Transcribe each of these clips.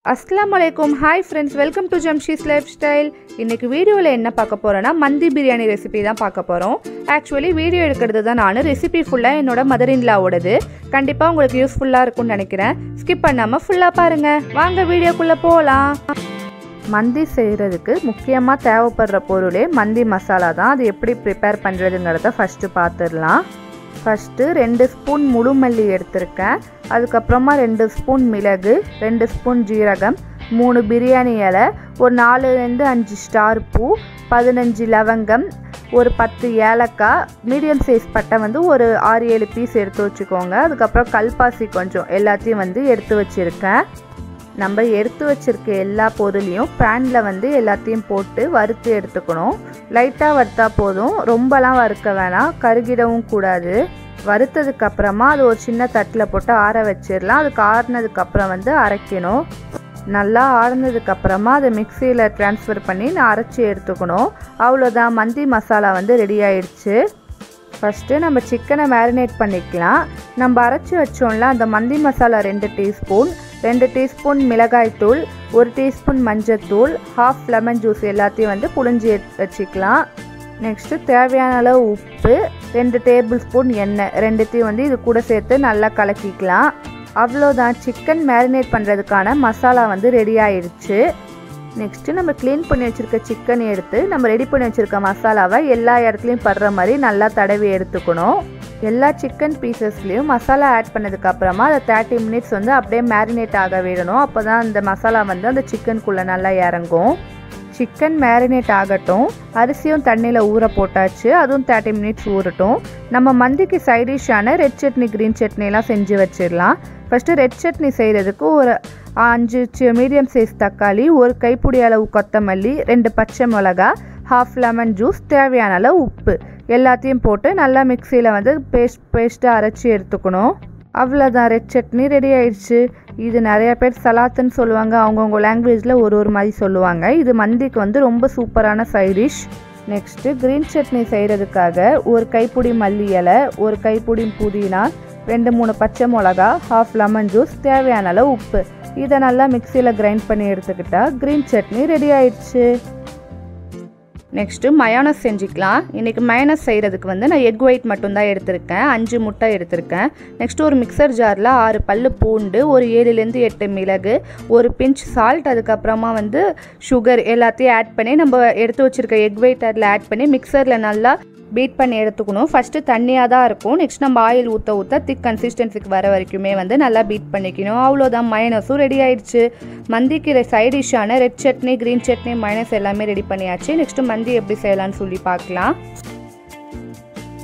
अस्सलामुअलैकुम hi friends welcome to जमशीस lifestyle இன்னைக்கு வீடியோல என்ன பார்க்க போறோம்னா மந்தி பிரியாணி ரெசிபி தான் பார்க்க போறோம். ஆக்சுவலி வீடியோ எடுக்கிறது தான் நான் ரெசிபி ஃபுல்லா என்னோட மதர் இன் லாவோடது. கண்டிப்பா உங்களுக்கு யூஸ்ஃபுல்லா இருக்கும்னு நினைக்கிறேன். ஸ்கிப் பண்ணாம ஃபுல்லா பாருங்க. வாங்க வீடியோக்குள்ள போலாம். மந்தி செய்யறதுக்கு முக்கியமா தேவைப்படுற பொருளே மந்தி மசாலா தான். அது எப்படி ப்ரிப்பேர் பண்றதுங்கறத ஃபர்ஸ்ட் பாத்துறலாம். ஃபர்ஸ்ட் 2 ஸ்பூன் முழு மல்லி எடுத்துர்க்கேன். அதுக்கு அப்புறமா 2 ஸ்பூன் மிளகு, 2 ஸ்பூன் ஜீரகம், 3 பிரியாணி இலை, ஒரு 4 ல 5 ஸ்டார் பூ, 15 லவங்கம், ஒரு 10 ஏலக்காய், மீடியம் சைஸ் பட்டை ஒரு 6-7 பீஸ் எடுத்து வச்சுக்கோங்க. அதுக்கப்புறம் கல்பாசி கொஞ்சம் எல்லாத்தையும் எடுத்து வச்சுருக்கேன். நம்ம எடுத்து வச்சிருக்க எல்லா பொருளையும் பேனில் எல்லாத்தையும் போட்டு வறுத்து எடுத்துக்கணும். லைட்டாக வறுத்தா போதும், ரொம்பலாம் வறுக்க வேணாம், கருகிடவும் கூடாது. வறுத்ததுக்கு அப்புறமா அது ஒரு சின்ன தட்டில் போட்டு ஆற வச்சிடலாம். அதுக்கு ஆறினதுக்கப்புறம் அரைக்கணும். நல்லா ஆறுனதுக்கப்புறமா அதை மிக்சியில் ட்ரான்ஸ்ஃபர் பண்ணி அரைச்சி எடுத்துக்கணும். அவ்வளோதான், மந்தி மசாலா ரெடி ஆயிடுச்சு. ஃபஸ்ட்டு நம்ம சிக்கனை மேரினேட் பண்ணிக்கலாம். நம்ம அரைச்சி வச்சோம்ல அந்த மந்தி மசாலா 2 டீஸ்பூன், 2 டீஸ்பூன் மிளகாய்த்தூள், 1 டீஸ்பூன் மஞ்சத்தூள், ஹாஃப் லெமன் ஜூஸ் எல்லாத்தையும் புழிஞ்சி வச்சுக்கலாம். நெக்ஸ்ட்டு தேவையான அளவு உப்பு, 2 டேபிள் ஸ்பூன் எண்ணெய், ரெண்டுத்தையும் இது கூட சேர்த்து நல்லா கலக்கிக்கலாம். அவ்வளோதான், சிக்கன் மேரினேட் பண்ணுறதுக்கான மசாலா ரெடி ஆயிடுச்சு. நெக்ஸ்ட்டு நம்ம க்ளீன் பண்ணி வச்சுருக்க சிக்கன் எடுத்து நம்ம ரெடி பண்ணி வச்சுருக்க மசாலாவை எல்லா இடத்துலையும் படுற மாதிரி நல்லா தடவி எடுத்துக்கணும். எல்லா சிக்கன் பீசஸ்லேயும் மசாலா ஆட் பண்ணதுக்கப்புறமா அதை 30 மினிட்ஸ் அப்படியே மேரினேட் ஆக விடணும். அப்போ தான் அந்த மசாலா அந்த சிக்கனுக்குள்ளே நல்லா இறங்கும். சிக்கன் மேரினேட் ஆகட்டும். அரிசியும் தண்ணியில் ஊற போட்டாச்சு, அதுவும் 30 மினிட்ஸ் ஊறட்டும். நம்ம மந்திக்கு சைடிஷான ரெட் சட்னி, க்ரீன் சட்னிலாம் செஞ்சு வச்சிடலாம். ஃபஸ்ட்டு ரெட் சட்னி செய்கிறதுக்கு ஒரு 5 மீடியம் சைஸ் தக்காளி, ஒரு கைப்பிடி அளவு கொத்தமல்லி, 2 பச்சை மிளகா, ஹாஃப் லெமன் ஜூஸ், தேவையான அளவு உப்பு எல்லாத்தையும் போட்டு நல்லா மிக்சியில் பேஸ்ட்டாக அரைச்சி எடுத்துக்கணும். அவ்வளோதான், ரெட் சட்னி ரெடி ஆயிடுச்சு. இது நிறைய பேர் சலாத்துன்னு சொல்லுவாங்க, அவங்கவுங்க லாங்குவேஜில் ஒரு மாதிரி சொல்லுவாங்க. இது மந்திக்கு ரொம்ப சூப்பரான சைடிஷ். நெக்ஸ்ட்டு க்ரீன் சட்னி செய்கிறதுக்காக ஒரு கைப்பிடி மல்லி இலை, ஒரு கைப்பிடி புதினா, 2-3 பச்சை மிளகா, ஹாஃப் லெமன் ஜூஸ், தேவையான அளவு உப்பு, இதை நல்லா மிக்சியில் கிரைண்ட் பண்ணி எடுத்துக்கிட்டா க்ரீன் சட்னி ரெடி ஆயிடுச்சு. நெக்ஸ்ட்டு மயோனஸ் செஞ்சுக்கலாம். இன்றைக்கி மயோனஸ் செய்கிறதுக்கு நான் எக் ஒயிட் மட்டும்தான் எடுத்திருக்கேன். 5 முட்டை எடுத்திருக்கேன். நெக்ஸ்ட்டு ஒரு மிக்சர் ஜாரில் 6 பல்லு பூண்டு, ஒரு 7 to 8 மிளகு, ஒரு பிஞ்ச் சால்ட், அதுக்கப்புறமா சுகர் எல்லாத்தையும் ஆட் பண்ணி நம்ம எடுத்து வச்சுருக்க எக் ஒயிட் அதில் ஆட் பண்ணி மிக்சரில் நல்லா பீட் பண்ணி எடுத்துக்கணும். ஃபஸ்ட்டு தண்ணியாக தான் இருக்கும். நெக்ஸ்ட் நம்ம ஆயில் ஊற்ற திக் கன்சிஸ்டன்சிக்கு வர வரைக்குமே நல்லா பீட் பண்ணிக்கணும். அவ்வளோதான், மயோனஸும் ரெடி ஆயிடுச்சு. மந்திக்கு சைடிஷான red chutney, green chutney, mayonnaise எல்லாமே ரெடி பண்ணியாச்சு. நெக்ஸ்ட்டு மந்தி எப்படி செய்யலான்னு சொல்லி பார்க்கலாம்.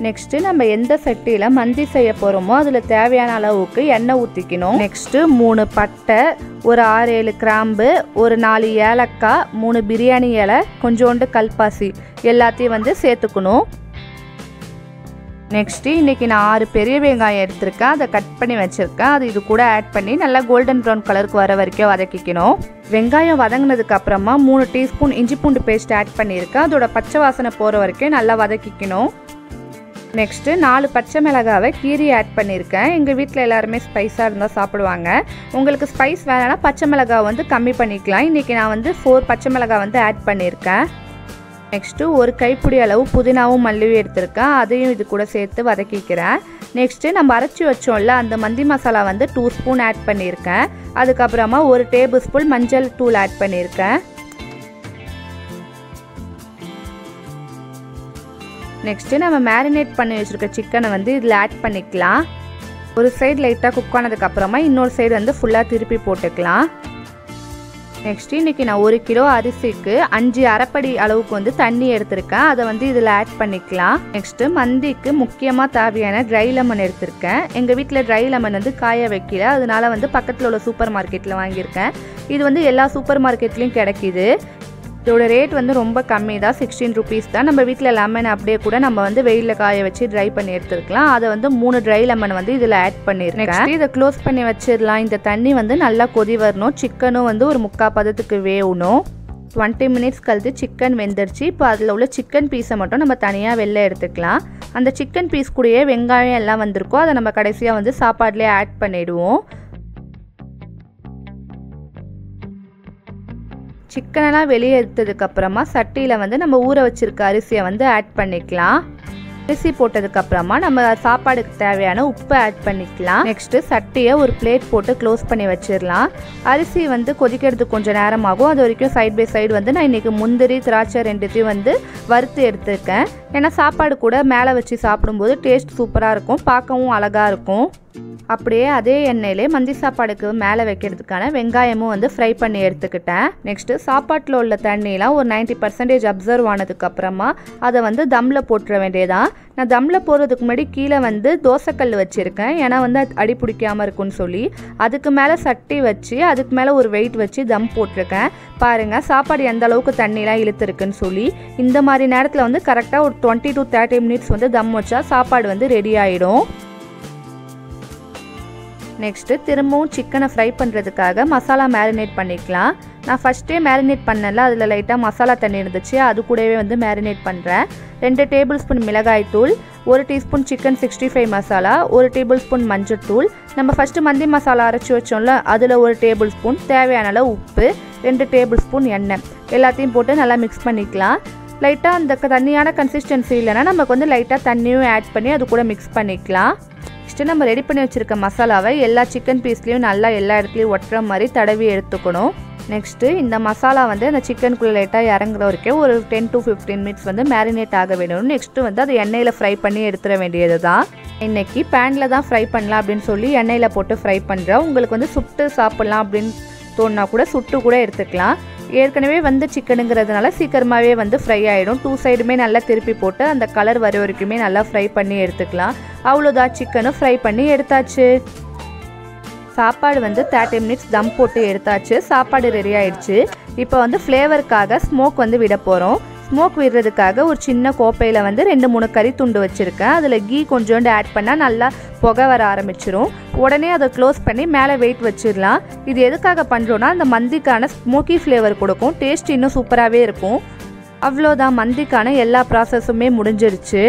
நெக்ஸ்ட்டு நம்ம எந்த சட்டியில் மந்தி செய்ய போகிறோமோ அதில் தேவையான அளவுக்கு எண்ணெய் ஊற்றிக்கணும். நெக்ஸ்ட்டு 3 பட்டை, ஒரு 6-7 கிராம்பு, ஒரு 4 ஏலக்காய், 3 பிரியாணி இலை, கொஞ்சோண்டு கல்பாசி எல்லாத்தையும் சேர்த்துக்கணும். நெக்ஸ்ட்டு இன்றைக்கி நான் 6 பெரிய வெங்காயம் எடுத்திருக்கேன். அதை கட் பண்ணி வச்சுருக்கேன். அது இது கூட ஆட் பண்ணி நல்லா கோல்டன் ப்ரௌன் கலருக்கு வர வரைக்கும் வதக்கிக்கணும். வெங்காயம் வதங்கினதுக்கு அப்புறமா 3 டீஸ்பூன் இஞ்சி பூண்டு பேஸ்ட் ஆட் பண்ணியிருக்கேன். அதோட பச்சை வாசனை போகிற வரைக்கும் நல்லா வதக்கிக்கணும். நெக்ஸ்ட்டு 4 பச்சை மிளகாவை கீரி ஆட் பண்ணியிருக்கேன். எங்கள் வீட்டில் எல்லாருமே ஸ்பைஸாக இருந்தால் சாப்பிடுவாங்க. உங்களுக்கு ஸ்பைஸ் வேணும்னா பச்சை மிளகாய் கம்மி பண்ணிக்கலாம். இன்றைக்கி நான் 4 பச்சை மிளகாய் ஆட் பண்ணியிருக்கேன். நெக்ஸ்ட்டு ஒரு கைப்பிடி அளவு புதினாவும் மல்லியும் எடுத்திருக்கேன். அதையும் இது கூட சேர்த்து வதக்கிக்கிறேன். நெக்ஸ்ட்டு நம்ம அரைச்சி வச்சோம்ல அந்த மந்தி மசாலா 2 ஸ்பூன் ஆட் பண்ணியிருக்கேன். அதுக்கப்புறமா 1 டேபிள் ஸ்பூன் மஞ்சள் தூள் ஆட் பண்ணியிருக்கேன். நெக்ஸ்ட்டு நம்ம மேரினேட் பண்ணி வச்சுருக்க சிக்கனை இதில் ஆட் பண்ணிக்கலாம். ஒரு சைடு லைட்டாக குக் ஆனதுக்கப்புறமா இன்னொரு சைடு ஃபுல்லாக திருப்பி போட்டுக்கலாம். நெக்ஸ்ட்டு இன்றைக்கி நான் 1 கிலோ அரிசிக்கு 5 அரைப்படி அளவுக்கு தண்ணி எடுத்திருக்கேன். அதை இதில் ஆட் பண்ணிக்கலாம். நெக்ஸ்ட்டு மந்திக்கு முக்கியமாக தேவையான ட்ரை லெமன் எடுத்திருக்கேன். எங்கள் வீட்டில் ட்ரை லெமன் காய வைக்கல, அதனால பக்கத்தில் உள்ள சூப்பர் மார்க்கெட்டில் வாங்கியிருக்கேன். இது எல்லா சூப்பர் மார்க்கெட்லேயும் கிடைக்கிது. இதோட ரேட் ரொம்ப கம்மி தான், 16 rupees தான். நம்ம வீட்டில் லெமன் அப்படியே கூட நம்ம வெயிலில் காய வச்சு ட்ரை பண்ணி எடுத்துருக்கலாம். அதை 3 ட்ரை லெமன் இதில் ஆட் பண்ணியிருக்கேன். நெக்ஸ்ட் இதை க்ளோஸ் பண்ணி வச்சிடலாம். இந்த தண்ணி நல்லா கொதி வரணும். சிக்கனும் ஒரு 3/4 பதத்துக்கு வேகணும். 20 மினிட்ஸ் கழித்து சிக்கன் வெந்துருச்சு. இப்போ அதில் உள்ள சிக்கன் பீஸை மட்டும் நம்ம தனியாக வெளில எடுத்துக்கலாம். அந்த சிக்கன் பீஸ் கூடயே வெங்காயம் எல்லாம் வந்திருக்கோ அதை நம்ம கடைசியாக சாப்பாட்லேயே ஆட் பண்ணிவிடுவோம். சிக்கனெல்லாம் வெளியே எடுத்ததுக்கப்புறமா சட்டியில் வந்து நம்ம ஊற வச்சுருக்க அரிசியை வந்து ஆட் பண்ணிக்கலாம். அரிசி போட்டதுக்கப்புறமா நம்ம சாப்பாடுக்கு தேவையான உப்பு ஆட் பண்ணிக்கலாம். நெக்ஸ்ட்டு சட்டியை ஒரு பிளேட் போட்டு க்ளோஸ் பண்ணி வச்சிடலாம். அரிசி வந்து கொதிக்கிறதுக்கு கொஞ்சம் நேரம் ஆகும். அது வரைக்கும் சைட் பை சைடு வந்து நான் இன்றைக்கி முந்திரி திராட்சை ரெண்டுத்தையும் வந்து வறுத்து எடுத்துருக்கேன். ஏன்னா சாப்பாடு கூட மேலே வச்சு சாப்பிடும்போது டேஸ்ட் சூப்பராக இருக்கும், பார்க்கவும் அழகாக இருக்கும். அப்படியே அதே எண்ணெயிலே மந்தி சாப்பாடுக்கு மேலே வைக்கிறதுக்கான வெங்காயமும் வந்து ஃப்ரை பண்ணி எடுத்துக்கிட்டேன். நெக்ஸ்ட்டு சாப்பாட்டில் உள்ள தண்ணியெலாம் ஒரு 90% அப்சர்வ் ஆனதுக்கப்புறமா அதை வந்து தம்மில் போட்டுற வேண்டியதான். நான் தம்மில் போடுறதுக்கு முன்னாடி கீழே வந்து தோசைக்கல் வச்சுருக்கேன். ஏன்னா வந்து அடி பிடிக்காமல் இருக்குன்னு சொல்லி அதுக்கு மேலே சட்டி வச்சு அதுக்கு மேலே ஒரு வெயிட் வச்சு தம் போட்டிருக்கேன். பாருங்கள் சாப்பாடு எந்த அளவுக்கு தண்ணியெலாம் இழுத்துருக்குன்னு சொல்லி. இந்த மாதிரி நேரத்தில் வந்து கரெக்டாக ஒரு 20 to 30 minutes வந்து தம் வச்சா சாப்பாடு வந்து ரெடி ஆகிடும். நெக்ஸ்ட்டு திரும்பவும் சிக்கனை ஃப்ரை பண்ணுறதுக்காக மசாலா மேரினேட் பண்ணிக்கலாம். நான் ஃபஸ்ட்டே மேரினேட் பண்ணல, அதில் லைட்டாக மசாலா தண்ணி இருந்துச்சு, அது கூடவே வந்து மேரினேட் பண்ணுறேன். 2 டேபிள் ஸ்பூன் மிளகாய் தூள், 1 teaspoon chicken 65 masala, 1 table spoon மஞ்சள் தூள், நம்ம ஃபஸ்ட்டு மந்தி மசாலா அரைச்சி வச்சோம்ல அதில் 1 டேபிள் ஸ்பூன், தேவையான அளவு உப்பு, 2 டேபிள் ஸ்பூன் எண்ணெய், எல்லாத்தையும் போட்டு நல்லா மிக்ஸ் பண்ணிக்கலாம். லைட்டாக அந்த தண்ணியான கன்சிஸ்டன்சி இல்லைன்னா நமக்கு வந்து லைட்டாக தண்ணியும் ஆட் பண்ணி அது கூட மிக்ஸ் பண்ணிக்கலாம். நெக்ஸ்ட்டு நம்ம ரெடி பண்ணி வச்சுருக்க மசாலாவை எல்லா சிக்கன் பீஸ்லேயும் நல்லா எல்லா இடத்துலையும் ஒட்டுற மாதிரி தடவி எடுத்துக்கணும். நெக்ஸ்ட்டு இந்த மசாலா வந்து அந்த சிக்கனுக்குள்ளே லைட்டாக இறங்குற வரைக்கும் ஒரு 10 to 15 minutes வந்து மேரினேட் ஆக வேணும். நெக்ஸ்ட்டு வந்து அது எண்ணெயில் ஃப்ரை பண்ணி எடுத்துட வேண்டியது தான். இன்றைக்கி பேனில் தான் ஃப்ரை பண்ணலாம் அப்படின்னு சொல்லி எண்ணெயில் போட்டு ஃப்ரை பண்ணுறேன். உங்களுக்கு வந்து சுட்டு சாப்பிட்லாம் அப்படின்னு தோணுனா கூட சுட்டு கூட எடுத்துக்கலாம். ஏற்கனவே வந்து சிக்கனுங்கிறதுனால சீக்கிரமாகவே வந்து ஃப்ரை ஆகிடும். 2 சைடுமே நல்லா திருப்பி போட்டு அந்த கலர் வர வரைக்குமே நல்லா ஃப்ரை பண்ணி எடுத்துக்கலாம். அவ்வளோதான், சிக்கனும் ஃப்ரை பண்ணி எடுத்தாச்சு. சாப்பாடு வந்து 30 minutes தம் போட்டு எடுத்தாச்சு. சாப்பாடு ரெடி ஆயிடுச்சு. இப்போ வந்து ஃப்ளேவருக்காக ஸ்மோக் வந்து விட போகிறோம். ஸ்மோக் விடுறதுக்காக ஒரு சின்ன கோப்பையில் வந்து 2-3 கறி துண்டு வச்சுருக்கேன். அதில் கீ கொஞ்சோண்டு ஆட் பண்ணால் நல்லா புகை வர ஆரம்பிச்சிரும். உடனே அதை க்ளோஸ் பண்ணி மேலே வெயிட் வச்சிடலாம். இது எதுக்காக பண்ணுறோன்னா அந்த மந்திக்கான ஸ்மோக்கி ஃப்ளேவர் கொடுக்கும், டேஸ்ட் இன்னும் சூப்பராகவே இருக்கும். அவ்வளோதான், மந்திக்கான எல்லா ப்ராசஸுமே முடிஞ்சிருச்சு.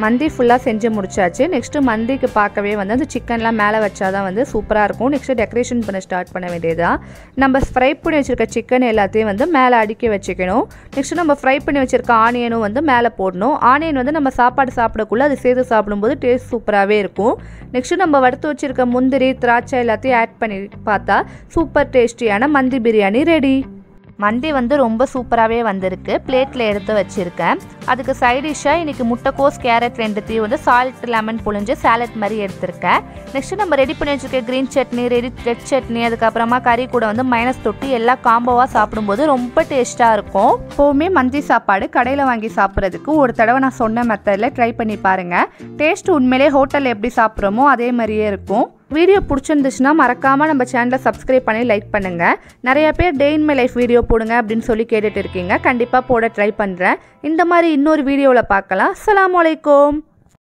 மந்தி ஃபுல்லாக செஞ்சு முடிச்சாச்சு. நெக்ஸ்ட்டு மந்திக்கு பார்க்கவே வந்து அந்த சிக்கன்லாம் மேலே வச்சாதான் வந்து சூப்பராக இருக்கும். நெக்ஸ்ட்டு டெக்கரேஷன் பண்ண ஸ்டார்ட் பண்ண வேண்டியதுதான். நம்ம ஃப்ரை பண்ணி வச்சுருக்க சிக்கன் எல்லாத்தையும் வந்து மேலே அடுக்கி வச்சுக்கணும். நெக்ஸ்ட்டு நம்ம ஃப்ரை பண்ணி வச்சுருக்க ஆனியனும் வந்து மேலே போடணும். ஆனியன் வந்து நம்ம சாப்பாடு சாப்பிடக்குள்ளே அது சேர்த்து சாப்பிடும்போது டேஸ்ட் சூப்பராகவே இருக்கும். நெக்ஸ்ட்டு நம்ம வறுத்து வச்சுருக்க முந்திரி திராட்சை எல்லாத்தையும் ஆட் பண்ணி பார்த்தா சூப்பர் டேஸ்டியான மந்தி பிரியாணி ரெடி. மந்தி வந்து ரொம்ப சூப்பராகவே வந்திருக்கு. பிளேட்டில் எடுத்து வச்சுருக்கேன். அதுக்கு சைடிஷ்ஷாக இன்றைக்கி முட்டைக்கோஸ் கேரட் ரெண்டுத்தையும் வந்து சால்ட் லெமன் புழிஞ்சு சாலட் மாதிரி எடுத்திருக்கேன். நெக்ஸ்ட்டு நம்ம ரெடி பண்ணி வச்சுருக்க க்ரீன் சட்னி, ரெட் சட்னி, அதுக்கப்புறமா கறி கூட வந்து மைனஸ் தொட்டி எல்லாம் காம்போவாக சாப்பிடும்போது ரொம்ப டேஸ்ட்டாக இருக்கும். எப்போவுமே மந்தி சாப்பாடு கடையில் வாங்கி சாப்பிட்றதுக்கு ஒரு தடவை நான் சொன்ன மெத்தடில் ட்ரை பண்ணி பாருங்கள். டேஸ்ட் உண்மையிலே ஹோட்டலில் எப்படி சாப்பிட்றோமோ அதே மாதிரியே இருக்கும். வீடியோ பிடிச்சிருந்துச்சுன்னா மறக்காமல் நம்ம சேனலை சப்ஸ்கிரைப் பண்ணி லைக் பண்ணுங்கள். நிறைய பேர் டே இன் மை லைஃப் வீடியோ போடுங்க அப்படின்னு சொல்லி கேட்டுட்டு இருக்கீங்க. கண்டிப்பாக போட ட்ரை பண்ணுறேன். இந்த மாதிரி இன்னொரு வீடியோவில் பார்க்கலாம். அஸ்ஸலாமு அலைக்கும்.